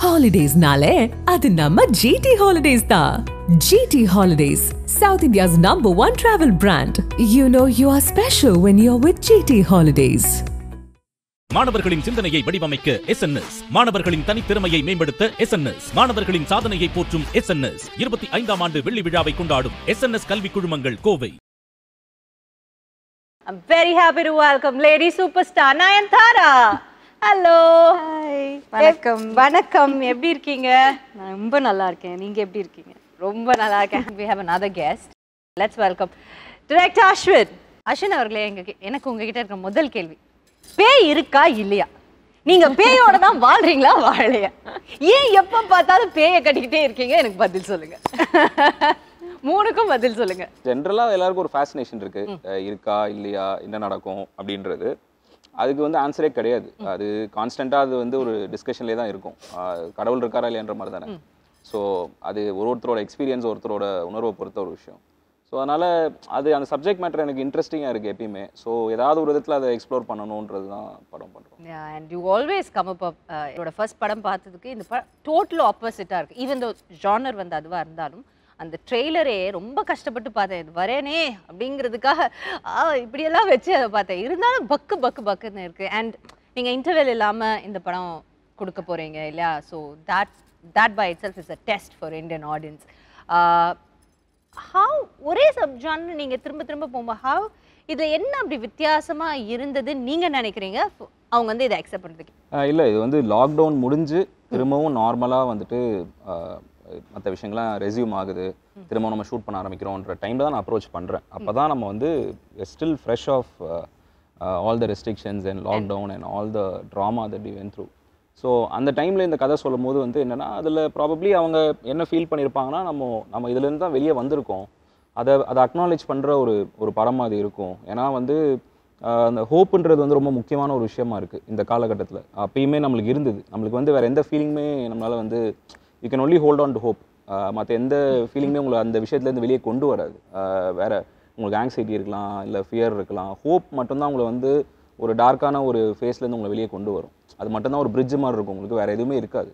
Holidays nale, adu namma GT Holidays da. GT Holidays, South India's #1 travel brand. You know you are special when you're with GT Holidays. மாணவர்களின் சிந்தனையை வடிவமைக்க SNS, மாணவர்களின் தனித்திறமையை மேம்படுத்த SNS, மாணவர்களின் சாதனையை போற்றும் SNS 25ஆம் ஆண்டு வெள்ளி விழாவை கொண்டாடும் SNS கல்வி குழுமங்கள் Kovai. I'm very happy to welcome lady superstar Nayanthara. Hello. Hi. வணக்கம். வணக்கம். எப்படி இருக்கீங்க? நான் ரொம்ப நல்லா இருக்கேன். நீங்க எப்படி இருக்கீங்க? ரொம்ப நல்லா இருக்கேன். We have another guest. Let's welcome Director Ashwin. Ashwin அவர்களே, எனக்கு உங்ககிட்ட இருக்கிற முதல் கேள்வி, பேய் இருக்கா இல்லையா? நீங்க பேயோட தான் வாழ்றீங்களா வாழலையா? ஏன் எப்ப பார்த்தாலும் பேயை கட்டிக்கிட்டே இருக்கீங்க? எனக்கு பதில் சொல்லுங்க. மூணுக்கும் பதில் சொல்லுங்க. ஜென்ரலா எல்லாருக்கும் ஒரு ஃபேசினேஷன் இருக்கு, இருக்கா இல்லையா, என்ன நடக்கும் அப்படின்றது. அதுக்கு வந்து ஆன்சரே கிடையாது. அது கான்ஸ்டன்டா அது வந்து ஒரு டிஸ்கஷன்லேயே தான் இருக்கும். கடவுள் இருக்காரா இல்லையன்ற மாதிரி தானே. ஸோ அது ஒருத்தரோட எக்ஸ்பீரியன்ஸ், ஒருத்தரோட உணர்வை பொறுத்த ஒரு விஷயம். ஸோ அதனால் அது அந்த சப்ஜெக்ட் மேட்டர் எனக்கு இன்ட்ரெஸ்டிங்காக இருக்குது எப்பயுமே. ஸோ ஏதாவது ஒரு விதத்தில் அதை எக்ஸ்ப்ளோர் பண்ணணுன்றது தான் படம் பண்ணுறோம். And you always come up என்னோட ஃபர்ஸ்ட் படம் பார்த்ததுக்கு இந்த படம் டோட்டல் ஆப்போசிட்டாக இருக்குது. ஈவன் தோ ஜானர் வந்து அதுவாக இருந்தாலும் அந்த ட்ரெய்லரே ரொம்ப கஷ்டப்பட்டு பார்த்தேன், இது வரேனே அப்படிங்கிறதுக்காக இப்படியெல்லாம் வச்சு அதை பார்த்தேன். இருந்தாலும் பக்குன்னு இருக்குது. அண்ட் நீங்கள் இன்டர்வெல் இல்லாமல் இந்த படம் கொடுக்க போகிறீங்க இல்லையா? So that by itself is a test for Indian audience. How ஒரே சப்ஜான்னு நீங்கள் திரும்ப போகும்போது how இதில் என்ன அப்படி வித்தியாசமாக இருந்தது நீங்கள் நினைக்கிறீங்க அவங்க வந்து இதை அக்செப்ட் பண்ணுறதுக்கு? இல்லை, இது வந்து லாக்டவுன் முடிஞ்சு திரும்பவும் நார்மலாக வந்துட்டு மற்ற விஷயங்கள்லாம் ரெஸ்யூம் ஆகுது, திரும்ப நம்ம ஷூட் பண்ண ஆரம்பிக்கிறோன்ற டைமில் தான் நான் அப்ரோச் பண்ணுறேன். அப்போ தான் நம்ம வந்து still fresh of all the restrictions and lockdown and all the trauma that we went through. So அந்த டைமில் இந்த கதை சொல்லும் போது வந்து என்னென்னா, அதில் ப்ராபப்ளி அவங்க என்ன ஃபீல் பண்ணியிருப்பாங்கன்னா, நம்ம இதுலேருந்து தான் வெளியே வந்திருக்கோம், அதை அக்னாலேஜ் பண்ணுற ஒரு படமாக அது இருக்கும். ஏன்னா வந்து அந்த ஹோப்புன்றது வந்து ரொம்ப முக்கியமான ஒரு விஷயமா இருக்குது இந்த காலகட்டத்தில். அப்பயுமே நம்மளுக்கு இருந்தது. நம்மளுக்கு வந்து வேறு எந்த ஃபீலிங்குமே நம்மளால் வந்து you can only hold on to hope. மற்ற எந்த ஃபீலிங்குமே உங்களை அந்த விஷயத்துலேருந்து வெளியே கொண்டு வராது. வேறு உங்களுக்கு ஆங்ஸைட்டி இருக்கலாம், இல்லை ஃபியர் இருக்கலாம். ஹோப் மட்டும்தான் உங்களை வந்து ஒரு டார்க்கான ஒரு ஃபேஸ்லேருந்து உங்களை வெளியே கொண்டு வரும். அது மட்டும்தான் ஒரு பிரிட்ஜ் மாதிரி இருக்கும், உங்களுக்கு வேறு எதுவுமே இருக்காது.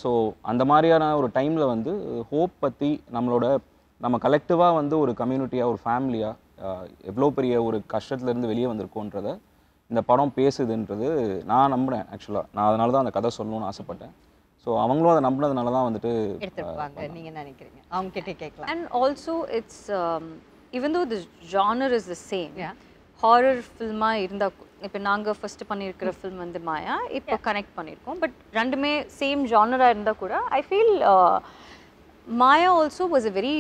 ஸோ அந்த மாதிரியான ஒரு டைமில் வந்து ஹோப் பற்றி நம்ம கலெக்டிவாக வந்து ஒரு கம்யூனிட்டியாக, ஒரு ஃபேமிலியாக எவ்வளோ பெரிய ஒரு கஷ்டத்துலேருந்து வெளியே வந்திருக்கோன்றதை இந்த படம் பேசுதுன்றது நான் நம்புகிறேன். ஆக்சுவலாக நான் அதனால தான் அந்த கதை சொல்லணும்னு ஆசைப்பட்டேன். ஸோ அவங்களும் அதை நம்பினதுனால தான் வந்துட்டு எடுத்துருப்பாங்க. நீங்கள் நினைக்கிறீங்க அவங்க கிட்டே கேட்கலாம். And also it's even though the genre is the same, horror ஃபில்மாக இருந்தால், இப்போ நாங்கள் ஃபஸ்ட்டு பண்ணியிருக்கிற ஃபில்ம் வந்து மாயா, இப்போ கனெக்ட் பண்ணியிருக்கோம். பட் ரெண்டுமே சேம் ஜானராக இருந்தால் கூட I feel Maya also was a very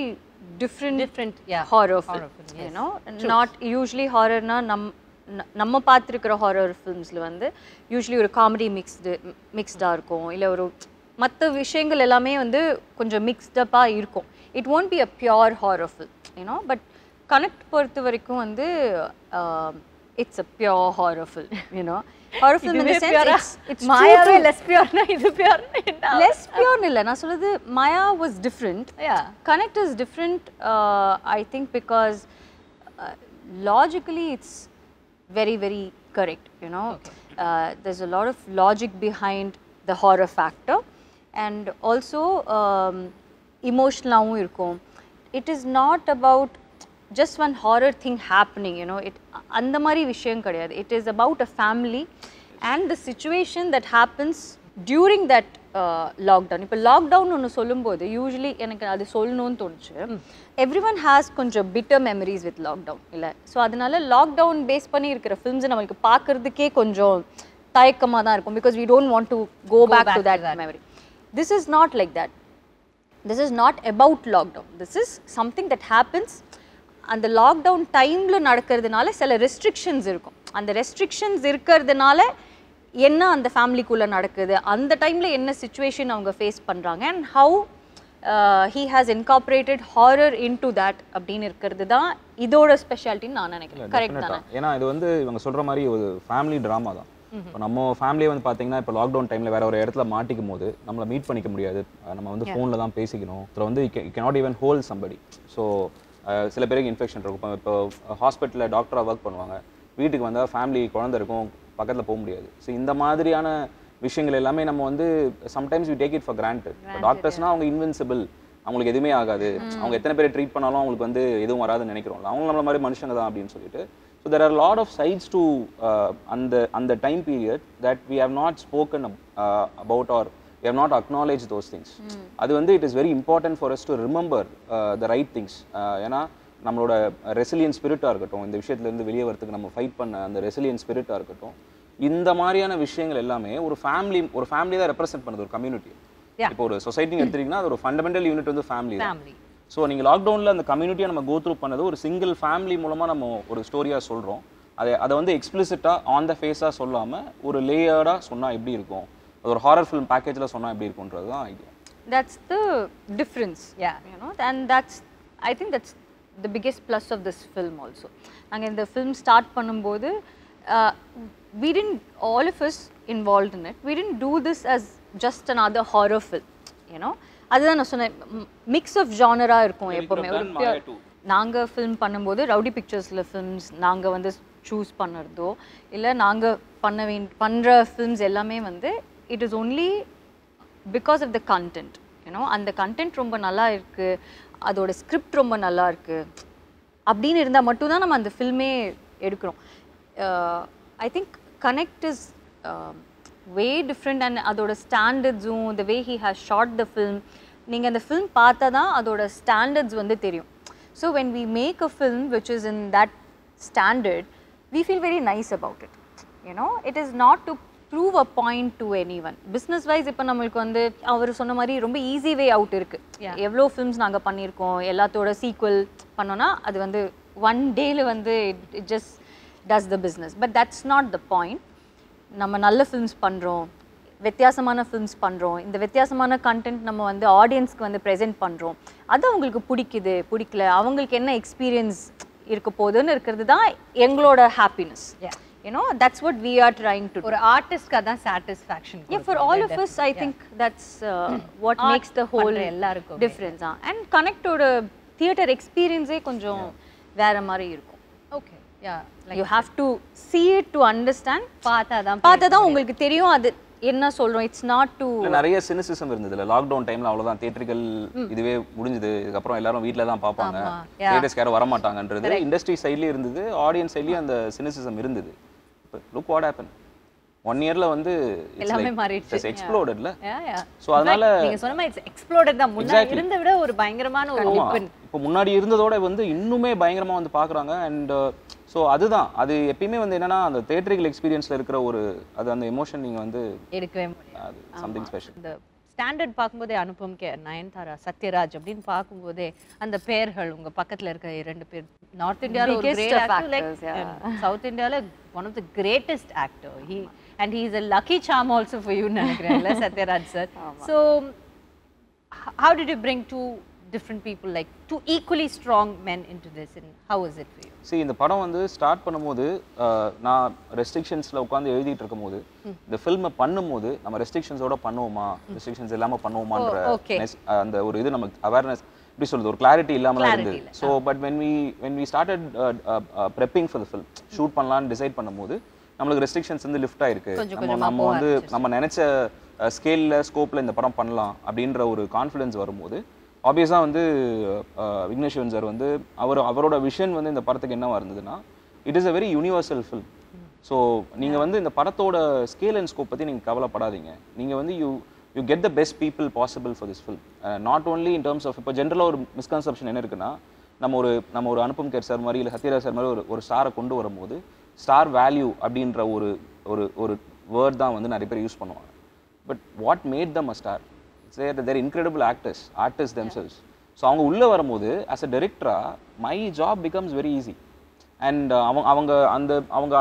different horror film. You know, not usually ஹாரர்னா நம்ம பார்த்துருக்கிற ஹாரர் ஃபில்ம்ஸில் வந்து யூஸ்வலி ஒரு காமெடி மிக்ஸ்டாக இருக்கும், இல்லை ஒரு மற்ற விஷயங்கள் எல்லாமே வந்து கொஞ்சம் மிக்ஸ்டப்பாக இருக்கும். It won't be a pure horror film, you know. But Connect பொறுத்த வரைக்கும் வந்து it's a pure horror film, you know. Horror film இந்த சென்ஸ் இட்ஸ் மாயாவே லெஸ் பியோர்னா இது பியோர் லெஸ் பியோர்னு இல்லை. நான் சொல்கிறது Maya was different, Connect is different. I think because logically it's very correct, you know. There's a lot of logic behind the horror factor, and also emotional irukum. It is not about just one horror thing happening, you know. It andha mari vishayam kadiyadu. It is about a family and the situation that happens during that lockdown. இப்போ lockdown ஒன்று சொல்லும்போது usually எனக்கு அது சொல்லணும்னு தோணுச்சு. Everyone has கொஞ்சம் bitter memories with lockdown இல்லை. So அதனால லாக்டவுன் பேஸ் பண்ணி இருக்கிற ஃபில்ம்ஸை நம்மளுக்கு பார்க்குறதுக்கே கொஞ்சம் தயக்கமாக தான் இருக்கும். Because we don't want to go back to that memory. This is not like that. This is not about lockdown. This is something that happens. அந்த லாக்டவுன் டைமில் நடக்கிறதுனால சில ரெஸ்ட்ரிக்ஷன்ஸ் இருக்கும். அந்த ரெஸ்ட்ரிக்ஷன்ஸ் இருக்கிறதுனால என்ன அந்த ஃபேமிலிக்குள்ளே நடக்குது, அந்த டைமில் என்ன சிச்சுவேஷன் அவங்க ஃபேஸ் பண்ணுறாங்க, and how he has incorporated horror into that அப்படின்னு இருக்கிறது தான் இதோட ஸ்பெஷாலிட்டின்னு நான் நினைக்கிறேன். கரெக்ட் தானே? ஏன்னா இது வந்து இவங்க சொல்கிற மாதிரி ஒரு ஃபேமிலி ட்ராமா தான். இப்போ நம்ம ஃபேமிலியை வந்து பார்த்தீங்கன்னா இப்போ லாக்டவுன் டைமில் வேறு ஒரு இடத்துல மாட்டிக்கும் போது நம்மளை மீட் பண்ணிக்க முடியாது. நம்ம வந்து ஃபோனில் தான் பேசிக்கணும். அப்புறம் வந்து you cannot even hold somebody. So சில பேருக்கு இன்ஃபெக்ஷன் இருக்கும். இப்போ ஹாஸ்பிட்டலில் டாக்டராக ஒர்க் பண்ணுவாங்க, வீட்டுக்கு வந்தால் ஃபேமிலி குழந்தை இருக்கும், பக்கத்தில் போக முடியாது. ஸோ இந்த மாதிரியான விஷயங்கள் எல்லாமே நம்ம வந்து sometimes we take it for granted. டாக்டர்ஸ்னால் அவங்க இன்வின்சிபிள், அவங்களுக்கு எதுவுமே ஆகாது, அவங்க எத்தனை பேர் ட்ரீட் பண்ணாலும் அவங்களுக்கு வந்து எதுவும் வராதுன்னு நினைக்கிறோம்ல, அவங்க நம்மள மாதிரி மனுஷங்க தான் அப்படின்னு சொல்லிட்டு. So there are lot of sides to அந்த time period that we have not spoken about are we have not acknowledged those things. அது வந்து it is very important for us to remember the right things. ஏன்னா நம்மளோட resilience ஸ்பிரிட்டாக இருக்கட்டும், இந்த விஷயத்துலேருந்து வெளியே வரதுக்கு நம்ம ஃபைட் பண்ண அந்த ரெசிலியன்ஸ் ஸ்பிரிட்டாக இருக்கட்டும், இந்த மாதிரியான விஷயங்கள் எல்லாமே ஒரு ஃபேமிலி தான் ரெப்ரசென்ட் பண்ணுது, ஒரு கம்யூனிட்டி. இப்போ ஒரு சொசைட்டின்னு எடுத்துட்டீங்கன்னா அது ஒரு ஃபண்டமெண்டல் யூனிட் வந்து ஃபேமிலி தான். ஸோ நீங்கள் லாக்டவுனில் அந்த கம்யூனிட்டியை நம்ம கோ த்ரூ பண்ணது ஒரு சிங்கிள் ஃபேமிலி மூலமாக நம்ம ஒரு ஸ்டோரியாக சொல்கிறோம். அதை வந்து எக்ஸ்பிளிசிட்டாக ஆன் த ஃபேஸாக சொல்லாமல் ஒரு லேயர்டாக சொன்னால் எப்படி இருக்கும், அது ஒரு ஹாரர் ஃபிலிம் பேக்கேஜில் சொன்னால் எப்படி இருக்குன்றது தான் idea. That's the difference, you know, and I think that's the biggest plus of this film also. நாங்க இந்த film start பண்ணும்போது we didn't, all of us involved in it, we didn't do this as just another horror film, you know. அதுதான் நான் சொன்னேன், mix of ஜானரா இருக்கும் எப்பவுமே. ஒரு நாங்க ஃபிலிம் பண்ணும்போது ரவுடி பிக்சர்ஸில் ஃபிலிம்ஸ் நாங்கள் வந்து சூஸ் பண்ணுறதோ இல்லை நாங்கள் பண்ணுற ஃபிலிம்ஸ் எல்லாமே வந்து it is only because of the content, you know. அந்த content ரொம்ப நல்லா இருக்கு, அதோட ஸ்கிரிப்ட் ரொம்ப நல்லா இருக்கு அப்படின்னு இருந்தால் மட்டும்தான் நம்ம அந்த ஃபில்மே எடுக்கிறோம். I think connect is way different and அதோட ஸ்டாண்டர்ட்ஸும் the way he has shot the film, நீங்கள் அந்த ஃபில்ம் பார்த்தா தான் அதோட ஸ்டாண்டர்ட்ஸ் வந்து தெரியும். So when we make a film which is in that standard, we feel very nice about it, you know. It is not to prove a point to anyone. Business wise இப்போ நம்மளுக்கு வந்து அவர் சொன்ன மாதிரி ரொம்ப easy way out இருக்குது. எவ்வளோ films நாங்கள் பண்ணியிருக்கோம், எல்லாத்தோட சீக்வல் பண்ணோன்னா அது வந்து ஒன் டேல வந்து it just does the business. But that's not the point. நம்ம நல்ல ஃபிலிம்ஸ் பண்ணுறோம், வித்தியாசமான ஃபிலிம்ஸ் பண்ணுறோம், இந்த வித்தியாசமான கண்டென்ட் நம்ம வந்து ஆடியன்ஸ்க்கு வந்து ப்ரெசென்ட் பண்ணுறோம், அது அவங்களுக்கு பிடிக்கல, அவங்களுக்கு என்ன எக்ஸ்பீரியன்ஸ் இருக்க போகுதுன்னு இருக்கிறது தான் எங்களோட happiness. You know, that's what we are trying to do. ஒரு ஆர்டிஸ்ட்க்கு அதான் satisfaction. Yeah, for all of us I think that's what makes the whole difference. And connect to the theater experience கொஞ்சம் வேற மாதிரி இருக்கும். Okay, yeah, you have to see it to understand. பார்த்தா தான் உங்களுக்கு தெரியும் அது என்ன சொல்றோம். It's not to நிறைய சினிசிசம் இருந்ததுல லாக்டவுன் டைம்ல. அவ்வளவுதான், தியேட்டர்கள் இதுவே முடிஞ்சது, இதுக்கப்புறம் எல்லாரும் வீட்ல தான் பார்ப்பாங்க, தியேட்டர்ஸ்க்கு யாரும் வர மாட்டாங்கன்றது இண்டஸ்ட்ரி சைட்லயே இருந்தது, ஆடியன்ஸ் சைட்லயே அந்த சினிசிசம் இருந்தது. Look what happened. 1 yearல வந்து எல்லாமே மாறிடுச்சு. It's exploded ல. Yeah. சோ அதனால நீங்க சொன்ன மாதிரி it's exploded தான். முன்னாடி இருந்த விட ஒரு பயங்கரமான ஒரு ஓபன். இப்போ முன்னாடி இருந்ததோட வந்து இன்னுமே பயங்கரமா வந்து பார்க்கறாங்க. அண்ட் சோ அதுதான், அது எப்பயுமே வந்து என்னன்னா அந்த தியேட்டரிக்கல் எக்ஸ்பீரியன்ஸ்ல இருக்கிற ஒரு அது அந்த எமோஷன் நீங்க வந்து எடுக்கவே முடியாது. அது something special. இந்த ஸ்டாண்டர்ட் பார்க்கும்போதே அனுபம் கே நயன்தாரா சத்யராஜ் அப்படின்னு பார்க்கும்போதே அந்த பேர்கள் உங்க பக்கத்துல இருக்க 2 பேர் நார்த் இந்தியால ஒரு கிரேட் ஆக்டர், லைக் சவுத் இந்தியால one of the greatest actor. And he is a lucky charm also for you நினைக்கிறேன்ல Sathyaraj sir. So how did you bring two different people, like two equally strong men into this, and how was it for you? See, இந்த படம் வந்து start பண்ணும்போது நான் ரெஸ்ட்ரிக்ஷன்ஸ்ல உட்கார்ந்து எழுதிட்டு இருக்கும்போது இந்த ஃபில்மை பண்ணும்போது நம்ம ரெஸ்ட்ரிக்ஷன்ஸோட பண்ணுவோமா, ரெஸ்ட்ரிக்ஷன்ஸ் இல்லாம பண்ணுவோமான்ற அந்த ஒரு இது நமக்கு அவேர்னஸ் எப்படி சொல்றது, ஒரு கிளாரிட்டி இல்லாமலாம் இருந்தது. So but when we started prepping for the film, shoot பண்ணலாம்னு டிசைட் பண்ணும்போது நம்மளுக்கு ரெஸ்ட்ரிக்ஷன்ஸ் வந்து லிஃப்ட் ஆயிருக்கு. நம்ம வந்து நம்ம நினைச்ச ஸ்கேல்ல ஸ்கோப்ல இந்த படம் பண்ணலாம் அப்படின்ற ஒரு கான்ஃபிடன்ஸ் வரும்போது ஆப்வியஸாக வந்து விக்னேஷ் சிவன் சார் வந்து அவரோட விஷன் வந்து இந்த படத்துக்கு என்னவா இருந்ததுன்னா, it is a very universal film. So நீங்கள் வந்து இந்த படத்தோட ஸ்கேல் அண்ட் ஸ்கோப் பற்றி நீங்கள் கவலைப்படாதீங்க. நீங்கள் வந்து you get the best people possible for this film. Not only in terms of இப்போ ஜென்ரலாக ஒரு மிஸ்கன்செப்ஷன் என்ன இருக்குன்னா, நம்ம ஒரு அனுபம் கேர் சார் மாதிரி இல்லை சத்யராஜ் சார் மாதிரி ஒரு ஸ்டாரை கொண்டு வரும்போது ஸ்டார் வேல்யூ அப்படின்ற ஒரு வேர்ட் தான் வந்து நிறைய பேர் யூஸ் பண்ணுவாங்க. But what made them a star, they're incredible artists themselves. So அவங்க உள்ள வரும்போது as a director my job becomes very easy. And அவங்க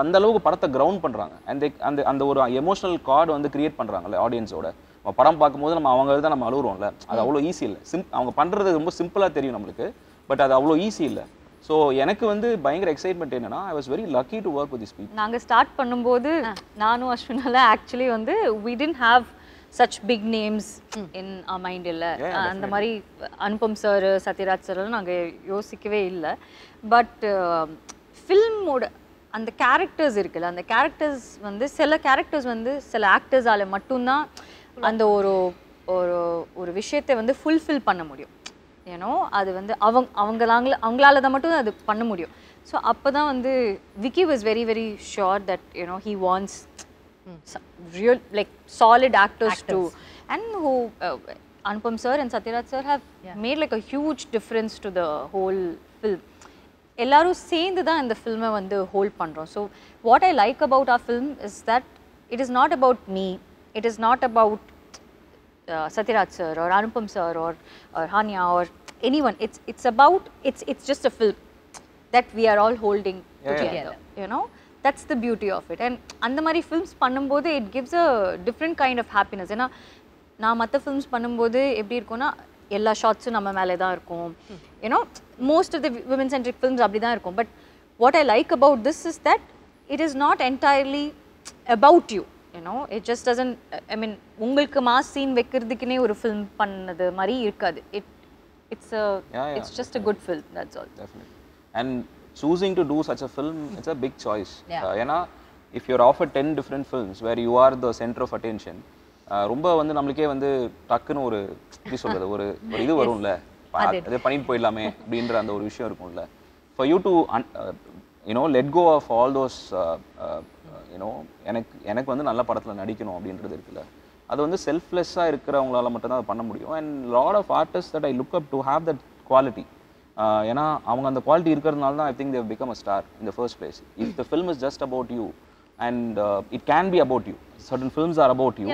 அந்த அளவுக்கு படத்தை கிரவுண்ட் பண்றாங்க. And அந்த ஒரு எமோஷனல் கார்டு வந்து கிரியேட் பண்றாங்கல்ல ஆடியன்ஸோட. படம் பார்க்கும்போது நம்ம அவங்க தான் நம்ம அழுகுறோம்ல, அது அவ்வளோ ஈஸி இல்லை. அவங்க பண்றது ரொம்ப சிம்பிளா தெரியும் நம்மளுக்கு, பட் அது அவ்வளோ ஈஸி இல்லை. ஸோ எனக்கு வந்து பயங்கர எக்ஸைட்மெண்ட் என்னன்னா, I was very lucky to work with this people. நாங்கள் ஸ்டார்ட் பண்ணும்போது நானும் அஸ்வினால ஆக்சுவலி வந்து we didn't have such big names in our mind இல்ல. அந்த மாதிரி அனுபம் சார் சத்யராஜ் சார் நாங்கள் யோசிக்கவே இல்லை. பட் ஃபில்மோட அந்த கேரக்டர்ஸ் இருக்குல்ல, அந்த கேரக்டர்ஸ் வந்து சில கேரக்டர்ஸ் வந்து சில ஆக்டர்ஸால மட்டும்தான் அந்த ஒரு ஒரு ஒரு விஷயத்தை வந்து ஃபுல்ஃபில் பண்ண முடியும். ஏன்னோ அது வந்து அவங்களால தான் மட்டும் அது பண்ண முடியும். ஸோ அப்போ தான் வந்து Vicky was very very sure that he wants real like solid actors too, and who Anupam sir and Satyaraj sir have made like a huge difference to the whole film. எல்லாரும் சேர்ந்து தான் இந்த ஃபில்மை வந்து ஹோல்ட் பண்ணுறோம். So what I like about our film is that it is not about me, it is not about Satyaraj sir or Anupam sir or Hanya or anyone. It's just a film that we are all holding together, you know. That's the beauty of it. And அந்த மாதிரி films பண்ணும்போது it gives a different kind of happiness. ஏன்னா நான் மற்ற films பண்ணும்போது எப்படி இருக்கும்னா எல்லா ஷார்ட்ஸும் நம்ம மேலே தான் இருக்கும். You know most of the women centric films அப்படி தான் இருக்கும். But what I like about this is that it is not entirely about you. It just doesn't, I mean உங்களுக்கு மாஸ் சீன் வைக்கிறதுக்குனே ஒரு ஃபில்ம் பண்ணது மாதிரி இருக்காது. It's just a good film, that's all. Definitely. And choosing to do such a film, it's a big choice. If you're offered 10 different films where you are the center of attention, ரொம்ப வந்து நம்மளுக்கே வந்து டக்குன்னு ஒரு எப்படி சொல்றது ஒரு இது வரும்ல, அதை பண்ணிட்டு போயிடலாமே அப்படின்ற அந்த ஒரு விஷயம் இருக்கும்ல. For you to let go of all those எனக்கு வந்து நல்ல படத்தில் நடிக்கணும் அப்படின்றது இருக்குல்ல, அது வந்து செல்ஃப்லெஸ்ஸாக இருக்கிறவங்களால மட்டும்தான் அதை பண்ண முடியும். And lot of artist that I look up to have that quality. ஏன்னா அவங்க அந்த குவாலிட்டி இருக்கிறதுனால தான் I think they become a star in the first place. If the film is just about you and it can be about you, certain films are about you,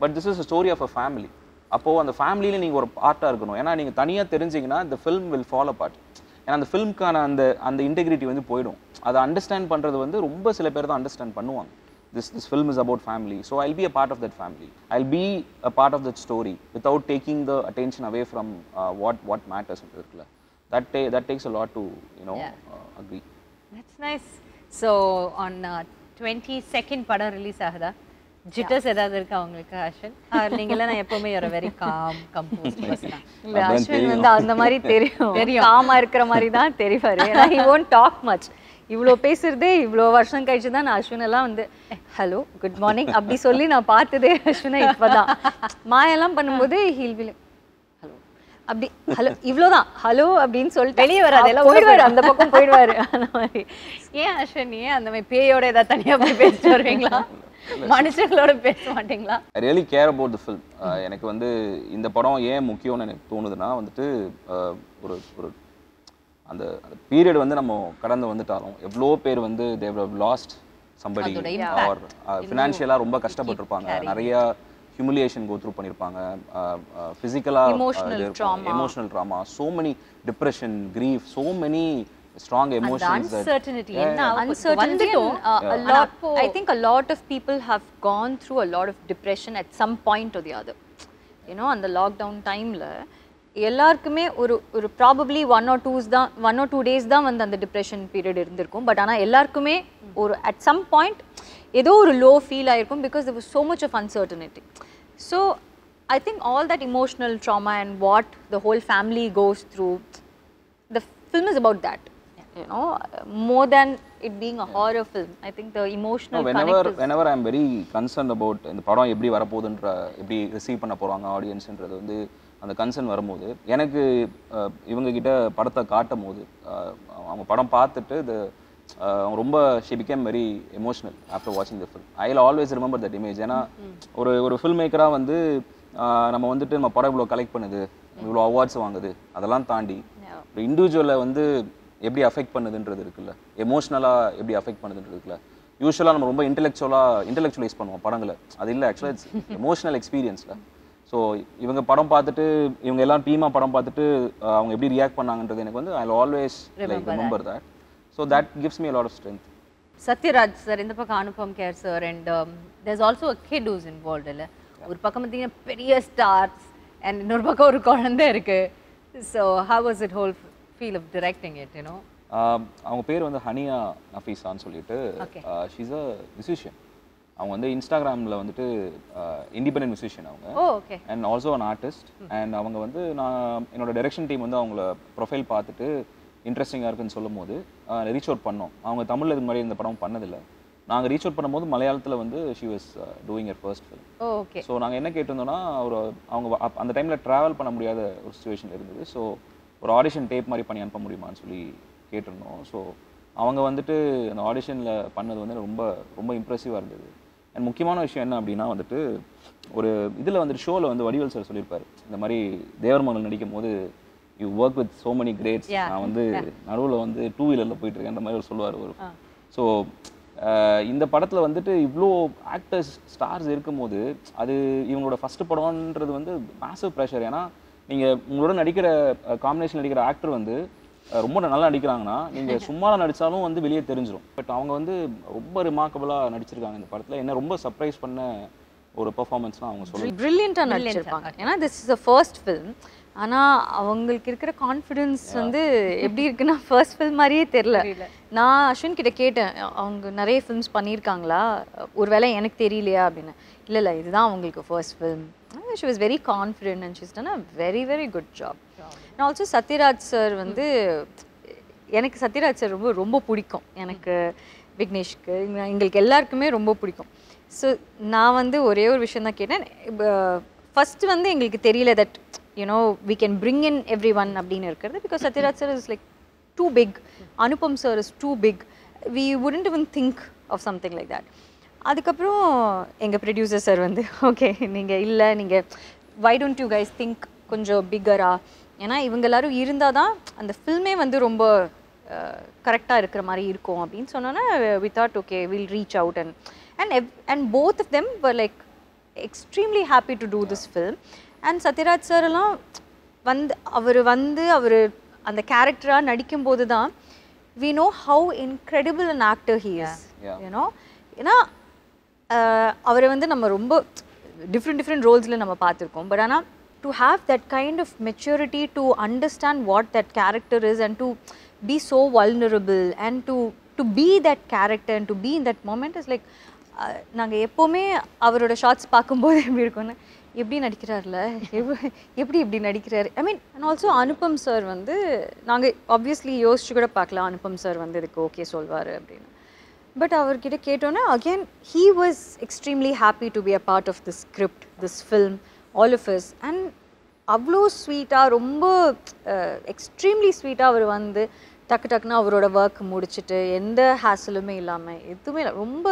but this is a story of a family. அப்போது அந்த ஃபேமிலியில் நீங்கள் ஒரு பார்ட்டாக இருக்கணும். ஏன்னா நீங்கள் தனியாக தெரிஞ்சிங்கன்னா the film will fall apart. ஏன்னா அந்த ஃபில்முக்கான அந்த இன்டெகிரிட்டி வந்து போயிடும். அதை அண்டர்ஸ்டாண்ட் பண்ணுறது வந்து ரொம்ப சில பேர் தான் அண்டர்ஸ்டாண்ட் பண்ணுவாங்க. This film is about family, so I'll be a part of that family. I'll be a part of that story without taking the attention away from what matters. That takes a lot to agree. That's nice. So on 22nd படம் release ஆகுதா? ஜிட்டர்ஸ் ஏதாவது இருக்கா உங்களுக்கு அஸ்வின்? நீங்கள நான் எப்பவுமே ஒரு very com compost பர்சனா. இல்ல அஸ்வின் வந்து அந்த மாதிரி தெரியும் காமா இருக்கிற மாதிரி தான் தெரிவாரு. ஏன்னா he won't talk much. இவ்வளோ பேசுறதே இவ்வளோ வருஷம் கழிச்சு தான் நான் அஸ்வின் எல்லாம் வந்து ஹலோ குட் மார்னிங் அப்படி சொல்லி நான் பார்த்ததே அஸ்வினை இப்போதான். மாயெல்லாம் பண்ணும்போது ஹீல் வில் ஹலோ அப்படி ஹலோ இவ்வளோதான் ஹலோ அப்படின்னு சொல்லிட்டு வெளியே வராது, எல்லாம் போயிடுவாரு, அந்த பக்கம் போயிடுவாரு. அந்த மாதிரி ஏன் அஸ்வின் அந்த மாதிரி பேயோட ஏதாவது தனியாக போய் பேசிட்டு வருவீங்களா, மனுஷங்களோட பேச மாட்டீங்களா? I really care about the film. எனக்கு வந்து இந்த படம் ஏன் முக்கியம்னு எனக்கு தோணுதுன்னா வந்துட்டு ஒரு அந்த பீரியட் வந்து நம்ம கடந்து வந்துட்டாலும் எவ்வளோ பேர் வந்து they have lost somebody or ஃபினான்ஷியலாக ரொம்ப கஷ்டப்பட்டிருப்பாங்க, நிறைய ஹியூமிலியேஷன் கோ த்ரூ பண்ணியிருப்பாங்க, ஃபிசிக்கலாக emotional drama, so many depression, grief, so many strong emotions. Uncertainty a lot. I think a lot of people have gone through a lot of depression at some point or the other. On the lockdown timeல எல்லாருக்குமே ஒரு probably 1 or 2 days தான் வந்து அந்த depression period இருந்திருக்கும். But ஆனால் எல்லாருக்குமே ஒரு at some point ஏதோ ஒரு லோ ஃபீல் ஆயிருக்கும் because there was so much of uncertainty. So I think all that emotional trauma and what the whole family goes through, the film is about that. More than it being a horror film, I think the emotional whenever I'm very concerned about இந்த படம் எப்படி வரப்போகுதுன்ற எப்படி receive பண்ண போகிறாங்க ஆடியன்ஸ்ன்றது வந்து அந்த concern வரும்போது எனக்கு இவங்ககிட்ட படத்தை காட்டும் போது அவங்க படம் பார்த்துட்டு அவங்க ரொம்ப she became very emotional after watching the film. I'll always remember that image. ஏன்னா ஒரு ஃபில்ம் மேக்கராக வந்து நம்ம வந்துட்டு நம்ம படம் இவ்வளோ கலெக்ட் பண்ணுது, இவ்வளோ அவார்ட்ஸ் வாங்குது, அதெல்லாம் தாண்டி ஒரு இண்டிவிஜுவலை வந்து எப்படி அஃபெக்ட் பண்ணுதுன்றது இருக்குல்ல, எமோஷ்னலாக எப்படி அஃபெக்ட் பண்ணுதுன்றது இருக்குல்ல. யூஸ்வலாக நம்ம ரொம்ப இன்டெலெக்சுவலைஸ் பண்ணுவோம் படங்களை, அது இல்லை ஆக்சுவலாக இட்ஸ் எமோஷனல் எக்ஸ்பீரியன்ஸில். ஸோ இவங்க படம் பார்த்துட்டு இவங்க எல்லாம் டீமாக படம் பார்த்துட்டு அவங்க எப்படி ரியாக்ட் பண்ணாங்கன்றது எனக்கு வந்து I'll always like remember that. So that gives me a lot of strength. Satyaraj sir, இந்த பக்கம் Anupam care sir, and there's also a kid who's involved இல்ல. ஒரு பக்கம் பார்த்தீங்கன்னா பெரிய ஸ்டார்ஸ் and இன்னொரு பக்கம் ஒரு குழந்தை இருக்கு. So how was it whole feel of directing it, அவங்க பேர் வந்து ஹனியா நஃபீஸான்னு சொல்லிட்டு, she's a musician. அவங்க வந்து இன்ஸ்டாகிராமில் வந்துட்டு இண்டிபெண்டன்ட் மியூசிஷியன் அவங்க, and also an artist. And அவங்க வந்து நான் என்னோட டைரக்ஷன் டீம் வந்து அவங்கள ப்ரொஃபைல் பார்த்துட்டு இன்ட்ரெஸ்டிங்காக இருக்குன்னு சொல்லும் போது ரீச் அவுட் பண்ணோம். அவங்க தமிழில் இது மாதிரி இந்த படம் பண்ணதில்லை. நாங்கள் ரீச் அவுட் பண்ணும்போது மலையாளத்தில் வந்து she was doing your first film. Okay. So நாங்கள் என்ன கேட்டிருந்தோம்னா அவங்க அந்த டைமில் ட்ராவல் பண்ண முடியாத ஒரு சுச்சுவேஷன் இருந்தது. ஸோ ஒரு ஆடிஷன் டேப் மாதிரி பண்ணி அனுப்ப முடியுமான்னு சொல்லி கேட்டிருந்தோம். ஸோ அவங்க வந்துட்டு அந்த ஆடிஷனில் பண்ணது வந்து ரொம்ப ரொம்ப இம்ப்ரெசிவாக இருந்தது. அண்ட் முக்கியமான விஷயம் என்ன அப்படின்னா வந்துட்டு ஒரு இதில் வந்துட்டு ஷோவில் வந்து வடிவேல் சார் சொல்லியிருப்பார், இந்த மாதிரி தேவர் மகள் நடிக்கும் போது you work with so many greats, நான் வந்து நடுவில் வந்து 2 வீலரில் போயிட்டு இருக்கேன் அந்த மாதிரி ஒரு சொல்லுவார் ஒரு. ஸோ இந்த படத்தில் வந்துட்டு இவ்வளோ ஆக்டர்ஸ் ஸ்டார்ஸ் இருக்கும்போது அது இவங்களோட ஃபஸ்ட்டு படம்ன்றது வந்து மேசிவ் ப்ரெஷர். ஏன்னா நீங்கள் உங்களோட நடிக்கிற காம்பினேஷன் நடிக்கிற ஆக்டர் வந்து ரொம்ப நல்லா நடிக்கிறாங்கன்னா நீங்கள் சும்மா நடித்தாலும் வந்து வெளியே தெரிஞ்சிடும். பட் அவங்க வந்து ரொம்ப ரிமார்க்கபிளாக நடிச்சிருக்காங்க இந்த படத்தில். என்ன ரொம்ப சர்ப்ரைஸ் பண்ண ஒரு பெர்ஃபார்மன்ஸ்லாம் அவங்க சொல்லுவாங்க. பிரில்லியண்ட்டாக நடிச்சிருப்பாங்க. ஏன்னா this is a first film. ஆனால் அவங்களுக்கு இருக்கிற கான்ஃபிடென்ஸ் வந்து எப்படி இருக்குன்னா ஃபர்ஸ்ட் ஃபில்ம் மாதிரியே தெரில. நான் அஸ்வின் கிட்ட கேட்டேன், அவங்க நிறைய ஃபிலிம்ஸ் பண்ணியிருக்காங்களா, ஒருவேளை எனக்கு தெரியலையா அப்படின்னு. இல்லை இதுதான் அவங்களுக்கு first film. She was very confident and she's done a very very good job. And also Sathyaraj sir வந்து எனக்கு சத்யராஜ் சார் ரொம்ப ரொம்ப பிடிக்கும். எனக்கு விக்னேஷ்க்கு எங்களுக்கு எல்லாருக்குமே ரொம்ப பிடிக்கும். ஸோ நான் வந்து ஒரே ஒரு விஷயம் தான் கேட்டேன். ஃபஸ்ட்டு வந்து எங்களுக்கு தெரியல that we can bring in everyone அப்படின்னு இருக்கிறது. Because Satyaraj sir is like too big. Anupam sir is too big. We wouldn't even think of something like that. அதுக்கப்புறம் எங்கள் ப்ரொடியூசர் சார் வந்து ஓகே நீங்கள் why don't you guys think கொஞ்சம் பிக்கரா, ஏன்னா இவங்க எல்லாரும் இருந்தால் தான் அந்த ஃபில்மே வந்து ரொம்ப கரெக்டாக இருக்கிற மாதிரி இருக்கும் அப்படின்னு சொன்னோன்னா we thought okay we'll reach out and both of them were like extremely happy to do this film. And Sathyaraj sir எல்லாம் அவர் அந்த கேரக்டராக நடிக்கும்போது தான் we know how incredible an actor he is. ஏன்னா அவரை வந்து நம்ம ரொம்ப டிஃப்ரெண்ட் ரோல்ஸில் நம்ம பார்த்துருக்கோம். பட் ஆனால் to have that kind of maturity to understand what that character is and to be so vulnerable and to be that character and to be in that moment is like நாங்கள் எப்போவுமே அவரோட shorts பார்க்கும்போது எப்படி இருக்கும்னு எப்படி நடிக்கிறார்ல எப்படி நடிக்கிறாரு. I mean and also Anupam sir வந்து நாங்கள் ஆப்வியஸ்லி யோசிச்சு கூட பார்க்கலாம் அனுபம் சார் வந்து இதுக்கு ஓகே சொல்வார் அப்படின்னு. பட் அவர்கிட்ட கேட்டோன்னே again he was extremely happy to be a part of this script this film all of us. And அவ்வளோ ஸ்வீட்டாக ரொம்ப எக்ஸ்ட்ரீம்லி ஸ்வீட்டாக அவர் வந்து டக்குன்னு அவரோட ஒர்க் முடிச்சுட்டு எந்த ஹேசலுமே இல்லாமல் எதுவுமே இல்லை ரொம்ப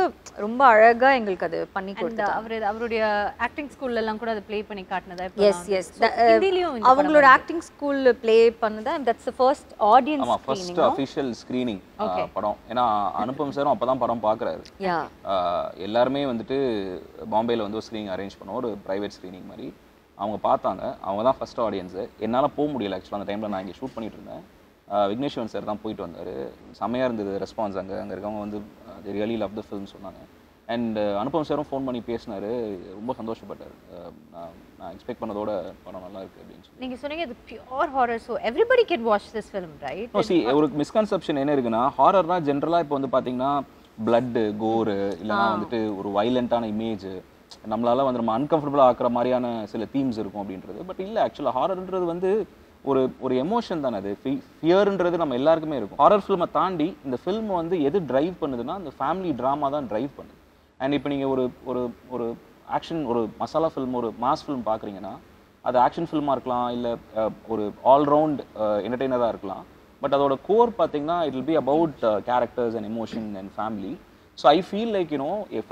ரொம்ப அழகாக எங்களுக்கு அது பண்ணி கொடுத்தாரு. அவருடைய ஆக்டிங் ஸ்கூல்லலாம் கூட அதை ப்ளே பண்ணி காட்டினதா? எஸ் அவங்களோட ஆக்டிங் ஸ்கூலில் ப்ளே பண்ணதா. That's the first audience first official screening படம். ஏன்னா அனுபம் சாரும் அப்போ தான் படம் பார்க்குறாரு. எல்லாருமே வந்துட்டு பாம்பேயில் வந்து ஒரு ஸ்க்ரீனிங் அரேஞ்ச் பண்ணோம், ஒரு ப்ரைவேட் ஸ்க்ரீனிங் மாதிரி. அவங்க பார்த்தாங்க, அவங்க தான் ஃபர்ஸ்ட் ஆடியன்ஸு. என்னால் போக முடியல ஆக்சுவலாக அந்த டைமில், நான் இங்கே ஷூட் பண்ணிட்டு இருந்தேன். விக்னேஷ் சிவன் சார் தான் போயிட்டு வந்தார். செம்மையாக இருந்தது ரெஸ்பான்ஸ். அங்கே இருக்கவங்க வந்து they really love the film சொன்னாங்க. அண்ட் அனுபம் சாரும் ஃபோன் பண்ணி பேசினார், ரொம்ப சந்தோஷப்பட்டார். நான் எக்ஸ்பெக்ட் பண்ணதோட படம் நல்லா இருக்குது அப்படின்னு சொல்லி. நீங்கள் சொன்னீங்க இது pure horror, so everybody can watch this film right? ஒரு மிஸ்கன்செப்ஷன் என்ன இருக்குன்னா, ஹாரர்னா ஜென்ரலாக இப்போ வந்து பார்த்தீங்கன்னா பிளட்டு, கோரு, இல்லைனா வந்துட்டு ஒரு வைலண்ட்டான இமேஜ், நம்மளால வந்து நம்ம அன்கம்ஃபர்டபுளாக ஆக்குற மாதிரியான சில தீம்ஸ் இருக்கும் அப்படின்றது. பட் இல்லை, ஆக்சுவலாக ஹாரர்ன்றது வந்து ஒரு எமோஷன் தானே. அது ஃபியர்ன்றது நம்ம எல்லாருக்குமே இருக்கும். ஹாரர் ஃபில்மை தாண்டி இந்த ஃபில்ம் வந்து எது ட்ரைவ் பண்ணுதுன்னா அந்த ஃபேமிலி ட்ராமா தான் ட்ரைவ் பண்ணுது. அண்ட் இப்போ நீங்கள் ஒரு ஆக்ஷன், ஒரு மசாலா ஃபில்ம், ஒரு மாஸ் ஃபில்ம் பார்க்குறீங்கன்னா அது ஆக்ஷன் ஃபில்மாக இருக்கலாம், இல்லை ஒரு ஆல்ரவுண்ட் என்டர்டெய்னராக இருக்கலாம். பட் அதோட கோர் பார்த்தீங்கன்னா it will be about characters and emotion and family. So I feel like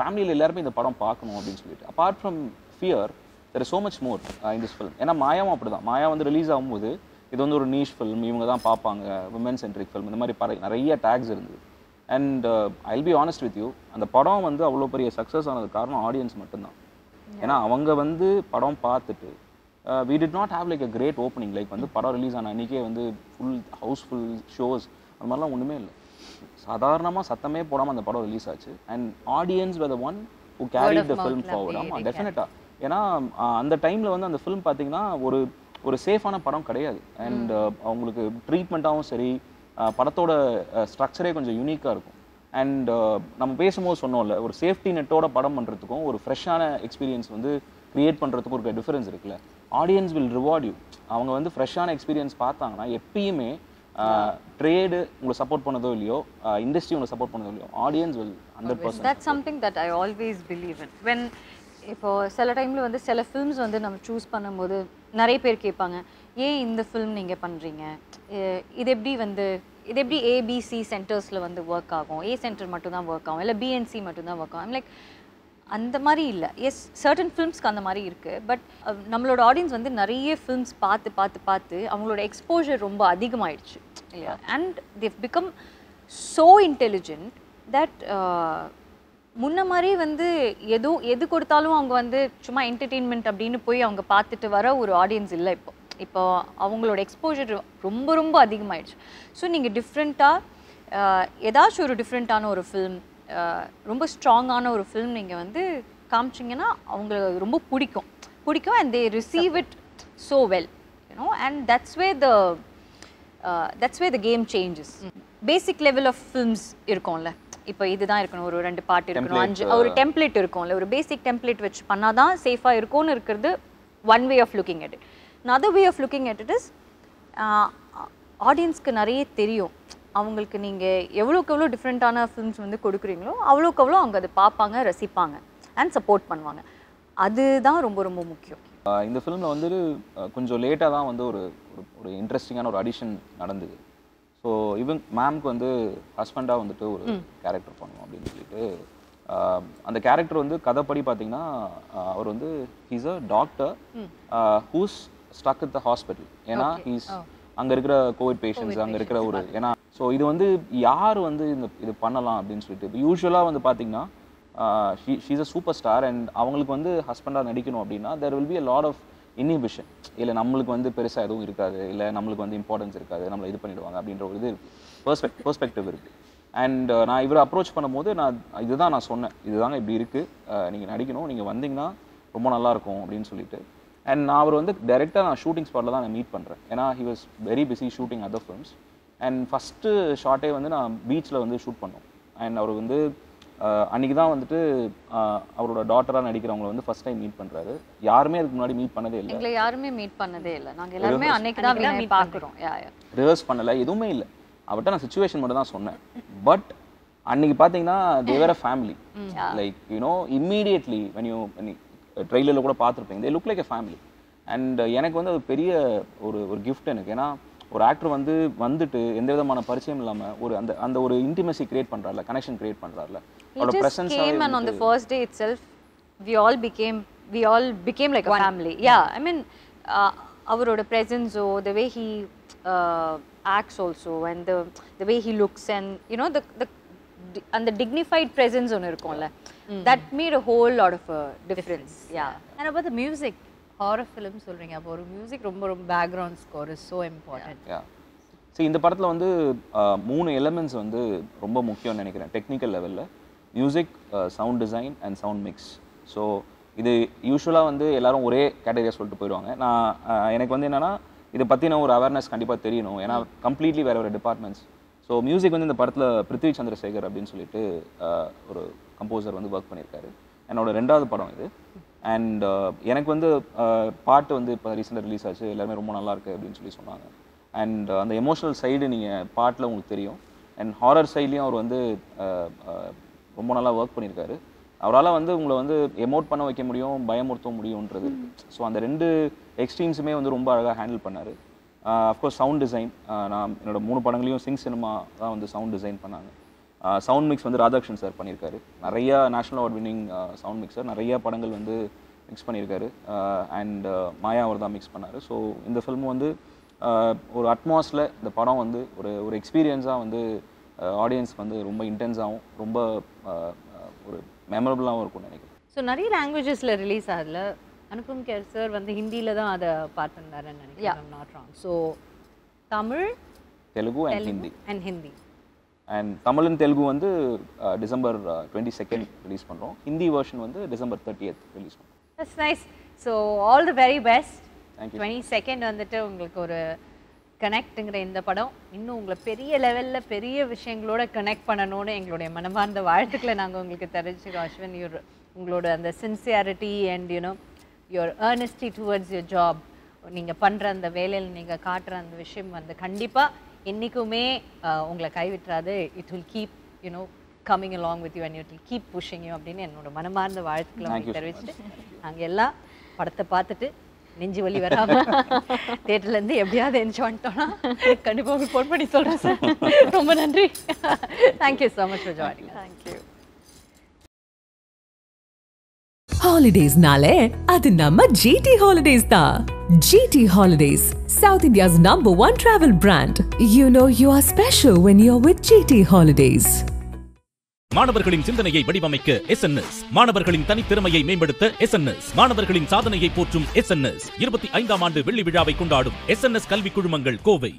ஃபேமிலியில் எல்லாருமே இந்த படம் பார்க்கணும் அப்படின்னு சொல்லிட்டு. Apart from fear there is so much more in this film. ஏன்னா மாயாவும் அப்படி தான். மாயா வந்து ரிலீஸ் ஆகும்போது இது வந்து ஒரு நீஷ் ஃபில்ம், இவங்க தான் பார்ப்பாங்க, விமன் சென்ட்ரிக் ஃபில்ம், இந்த மாதிரி நிறைய டேக்ஸ் இருந்தது. And I will be honest with you, அந்த படம் வந்து அவ்வளோ பெரிய சக்ஸஸ் ஆனது காரணம் ஆடியன்ஸ் மட்டும்தான். ஏன்னா அவங்க வந்து படம் பார்த்துட்டு we did not have like a great opening, like வந்து படம் ரிலீஸ் ஆன அன்றைக்கே வந்து ஃபுல் ஹவுஸ்ஃபுல் ஷோஸ் அந்த மாதிரிலாம் ஒன்றுமே இல்லை. சாதாரணமாக சத்தமே போடாமல் அந்த படம் ரிலீஸ் ஆச்சு. And audience were the one who carried the film forward. ஆமாம், டெஃபினட்டாக. ஏன்னா அந்த டைமில் வந்து அந்த ஃபிலிம் பார்த்தீங்கன்னா ஒரு சேஃபான படம் கிடையாது. அண்ட் அவங்களுக்கு ட்ரீட்மெண்ட்டாகவும் சரி, படத்தோட ஸ்ட்ரக்சரே கொஞ்சம் யூனிக்காக இருக்கும். அண்ட் நம்ம பேசும்போது சொன்னோம்ல, ஒரு சேஃப்டி நெட்டோட படம் பண்ணுறதுக்கும் ஒரு ஃப்ரெஷ்ஷான எக்ஸ்பீரியன்ஸ் வந்து க்ரியேட் பண்ணுறதுக்கும் ஒரு டிஃபரன்ஸ் இருக்குல்ல. Audience will reward you. அவங்க வந்து ஃப்ரெஷ்ஷான எக்ஸ்பீரியன்ஸ் பார்த்தாங்கன்னா எப்பயுமே ட்ரேடு உங்களை சப்போர்ட் பண்ணதோ இல்லையோ, இண்டஸ்ட்ரி உங்களை சப்போர்ட் பண்ணதோ இல்லையோ, audience will 100%. That's something that I always believe in. When இப்போ சில டைமில் வந்து சில ஃபில்ம்ஸ் வந்து நம்ம சூஸ் பண்ணும்போது நிறைய பேர் கேட்பாங்க, ஏன் இந்த ஃபில்ம் நீங்கள் பண்ணுறீங்க, இது எப்படி ஏபிசி சென்டர்ஸில் வந்து ஒர்க் ஆகும், ஏ சென்டர் மட்டும்தான் ஒர்க் ஆகும், இல்லை பிஎன்சி மட்டும்தான் ஒர்க் ஆகும். லைக் அந்த மாதிரி இல்லை. எஸ், சர்டன் ஃபில்ம்ஸ்க்கு அந்த மாதிரி இருக்குது. பட் நம்மளோட ஆடியன்ஸ் வந்து நிறைய ஃபில்ம்ஸ் பார்த்து அவங்களோட எக்ஸ்போஜர் ரொம்ப அதிகமாகிடுச்சு இல்லையா. And they become so intelligent that முன்ன மாதிரி வந்து எது கொடுத்தாலும் அவங்க வந்து சும்மா என்டர்டெயின்மெண்ட் அப்படின்னு போய் அவங்க பார்த்துட்டு வர ஒரு ஆடியன்ஸ் இல்லை. இப்போ அவங்களோட எக்ஸ்போஜர் ரொம்ப ரொம்ப அதிகமாகிடுச்சு. ஸோ நீங்கள் டிஃப்ரெண்ட்டாக ஏதாச்சும் ஒரு டிஃப்ரெண்ட்டான ஒரு ஃபில்ம், ரொம்ப ஸ்ட்ராங்கான ஒரு ஃபில்ம் நீங்கள் வந்து காமிச்சிங்கன்னா அவங்களுக்கு ரொம்ப பிடிக்கும் and they receive it so well, you know. And that's way the game changes. Basic level of films இருக்கும்ல, இப்போ இதுதான் இருக்கணும், ஒரு 2 பாட்டு இருக்கணும், 5 ஒரு டெம்ப்ளேட் இருக்கும்ல, ஒரு பேசிக் டெம்ப்ளேட் வச்சு பண்ணால் தான் சேஃபாக இருக்கும்னு இருக்கிறது one way of looking at it. another way of looking at it is ஆடியன்ஸ்க்கு நிறைய தெரியும். அவங்களுக்கு நீங்கள் எவ்வளோக்கு எவ்வளோ டிஃப்ரெண்ட்டான ஃபில்ம்ஸ் வந்து கொடுக்குறீங்களோ அவ்வளோக்கு அவ்வளோ அவங்க அதை பார்ப்பாங்க, ரசிப்பாங்க அண்ட் சப்போர்ட் பண்ணுவாங்க. அதுதான் ரொம்ப ரொம்ப முக்கியம். இந்த ஃபிலிமில் வந்து கொஞ்சம் லேட்டாக தான் வந்து ஒரு ஒரு இன்ட்ரெஸ்டிங்கான ஒரு அடிஷன் நடந்தது. ஸோ இவன் மேம்க்கு வந்து ஹஸ்பண்டாக வந்துட்டு ஒரு கேரக்டர் பண்ணணும் அப்படின்னு சொல்லிட்டு, அந்த கேரக்டர் வந்து கதைப்படி பார்த்தீங்கன்னா அவர் வந்து he's a doctor who's stuck it the hospital. ஏன்னா ஹீஸ் அங்கே இருக்கிற கோவிட் பேஷண்ட்ஸ், அங்கே இருக்கிற ஒரு ஏன்னா ஸோ இது வந்து யார் வந்து இது பண்ணலாம் அப்படின்னு சொல்லிட்டு, இப்போ யூஸ்வலாக வந்து பார்த்தீங்கன்னா she's a super star and அவங்களுக்கு வந்து ஹஸ்பண்டாக நடிக்கணும் அப்படின்னா there will be a lot of inhibition. இல்லை நம்மளுக்கு வந்து பெருசாக எதுவும் இருக்காது, இல்லை நம்மளுக்கு வந்து இம்பார்ட்டன்ஸ் இருக்காது, நம்மளை இது பண்ணிடுவாங்க அப்படின்ற ஒரு இது இருக்குது, பெர்ஸ்பெக்டிவ் இருக்குது. அண்ட் நான் இவரை அப்ரோச் பண்ணும்போது இதுதான் நான் சொன்னேன், இதுதாங்க இப்படி இருக்குது, நீங்கள் நடிக்கணும், நீங்கள் வந்தீங்கன்னா ரொம்ப நல்லாயிருக்கும் அப்படின்னு சொல்லிட்டு. அண்ட் நான் அவர் வந்து டைரெக்டாக நான் ஷூட்டிங் ஸ்பாட்டில் தான் நான் மீட் பண்ணுறேன். ஏன்னா he was very busy shooting other films. And first ஷார்ட்டே வந்து நான் பீச்சில் வந்து ஷூட் பண்ணோம். அண்ட் அவர் வந்து அன்றைக்கி தான் வந்துட்டு அவரோட டாட்டராக நடிக்கிறவங்களை வந்து ஃபஸ்ட் டைம் மீட் பண்ணுறாரு. யாருமே அதுக்கு முன்னாடி மீட் பண்ணதே இல்லை, எங்களை யாருமே மீட் பண்ணதே இல்லை. நாங்கள் எல்லாருமே அன்னைக்கு தான் மீட் பார்க்குறோம். ரிஹர்ஸ் பண்ணலை, எதுவுமே இல்லை. அவர்கிட்ட நான் சிச்சுவேஷன் மட்டும் தான் சொன்னேன். பட் அன்றைக்கி பார்த்தீங்கன்னா they were a family. Like you know immediately when you ட்ரெய்லரில் கூட பார்த்துருப்பீங்க, they look like a family. And எனக்கு வந்து அது பெரிய ஒரு கிஃப்ட் எனக்கு. ஏன்னா ஒரு ஆக்டர் வந்துட்டு எந்த விதமான பரிச்சயம் இல்லாமல் ஒரு அந்த ஒரு இன்டிமசி கிரியேட் பண்ணுறாருல, கனெக்ஷன் கிரியேட் பண்ணுறாருல, அவரோட presence. And on the first day itself we all became like a family. Yeah, I mean அவரோட presence, the way he acts also, and the way he looks, and you know the dignified presence ஒன்று இருக்கும்ல, that made a whole lot of a difference. Yeah. And about the music, horror film சொல்றீங்க, அப்போ ஒரு music ரொம்ப background score is so important. சரி, இந்த படத்தில் வந்து 3 எலிமெண்ட்ஸ் வந்து ரொம்ப முக்கியம்னு நினைக்கிறேன் டெக்னிக்கல் லெவலில்: music, sound design and sound mix. So இது யூஸ்வலாக வந்து எல்லாரும் ஒரே கேட்டகரியாக சொல்லிட்டு போயிடுவாங்க. எனக்கு வந்து என்னென்னா இதை பற்றின ஒரு அவேர்னஸ் கண்டிப்பாக தெரியணும், ஏன்னா கம்ப்ளீட்லி வேறு டிபார்ட்மெண்ட்ஸ். ஸோ மியூசிக் வந்து இந்த படத்தில் பிருத்வி சந்திரசேகர் அப்படின்னு சொல்லிட்டு ஒரு கம்போசர் வந்து ஒர்க் பண்ணியிருக்காரு. என்னோட 2வது படம் இது. அண்ட் எனக்கு வந்து பாட்டு வந்து இப்போ ரீசெண்டாக ரிலீஸ் ஆச்சு, எல்லாருமே ரொம்ப நல்லாயிருக்கு அப்படின்னு சொல்லி சொன்னாங்க. அண்ட் அந்த எமோஷனல் சைடு நீங்கள் பாட்டில் உங்களுக்கு தெரியும். அண்ட் ஹாரர் சைட்லேயும் அவர் வந்து ரொம்ப நல்லா ஒர்க் பண்ணியிருக்காரு. அவரால் வந்து உங்களை வந்து எமோட் பண்ண வைக்க முடியும், பயமுறுத்த முடியுன்றது இருக்குது. ஸோ அந்த 2 எக்ஸ்ட்ரீம்ஸுமே வந்து ரொம்ப அழகாக ஹேண்டில் பண்ணார். அஃப்கோர்ஸ் சவுண்ட் டிசைன், நான் என்னோட 3 படங்களையும் சிங் சினிமா தான் வந்து சவுண்ட் டிசைன் பண்ணாங்க. சவுண்ட் மிக்ஸ் வந்து ராதாகிருஷ்ணன் சார் பண்ணியிருக்காரு. நிறையா national award winning sound mixer, நிறையா படங்கள் வந்து மிக்ஸ் பண்ணியிருக்காரு. அண்ட் மாயா அவர் தான் மிக்ஸ் பண்ணார். ஸோ இந்த ஃபில்ம் வந்து ஒரு அட்மாஸில் இந்த படம் வந்து ஒரு எக்ஸ்பீரியன்ஸாக வந்து ஆடியன்ஸ்க்கு வந்து ரொம்ப இன்டென்ஸாகவும் ரொம்ப ஒரு மெமரபுளாகவும் இருக்கும்னு நினைக்கிறேன். ஸோ நிறைய லாங்குவேஜஸில் ரிலீஸ் ஆகல. அனுபம் கேர் சார் வந்து ஹிந்தியில் தான் அதை பார்த்துருந்தாருன்னு நினைக்கிறேன், not wrong. So Tamil, Telugu and Hindi. And Tamil and Telugu வந்து டிசம்பர் 22 ரிலீஸ் பண்ணுறோம். ஹிந்தி வெர்ஷன் வந்து டிசம்பர் 30 ரிலீஸ் பண்ணுறோம். That's nice. So all the very best. Thank you. 22 வந்துட்டு உங்களுக்கு ஒரு கனெக்ட்டுங்கிற இந்த படம் இன்னும் உங்களை பெரிய லெவலில் பெரிய விஷயங்களோட கனெக்ட் பண்ணணும்னு எங்களுடைய மனமார்ந்த வாழ்த்துக்களை நாங்கள் உங்களுக்கு தெரிஞ்சுக்கிறோம். அஸ்வின், உங்களோட அந்த sincerity and you know your earnestness towards your job, நீங்கள் பண்ணுற அந்த வேலையில் நீங்கள் காட்டுற அந்த விஷயம் வந்து கண்டிப்பாக என்னைக்குமே உங்களை கைவிட்டுறாது. It will keep you know coming along with you and it will keep pushing you அப்படின்னு என்னோட மனமார்ந்த வாழ்த்துக்களை உங்களுக்கு தெரிவிச்சுட்டு நாங்கள் எல்லாம் படத்தை பார்த்துட்டு நெஞ்சு வலி வராம தியேட்டர்லேருந்து எப்படியாவது என்ஜாய் பண்ணிட்டோம்னா கண்டிப்பாக உங்களுக்கு ஃபோன் பண்ணி சொல்கிறேன் சார். ரொம்ப நன்றி. Thank you so much for joining. Thank you. Holidays nale adu namma GT Holidays da. GT Holidays, South India's #1 travel brand. You know you are special when you're with GT Holidays. மாணவர்களின் சிந்தனையை வடிவமைக்க SNS, மாணவர்களின் தனித்திறமையை மேம்படுத்த SNS, மாணவர்களின் சாதனையை போற்றும் SNS 25ஆம் ஆண்டு வெள்ளி விழாவை கொண்டாடும் SNS கல்வி குழுமங்கள் கோவை.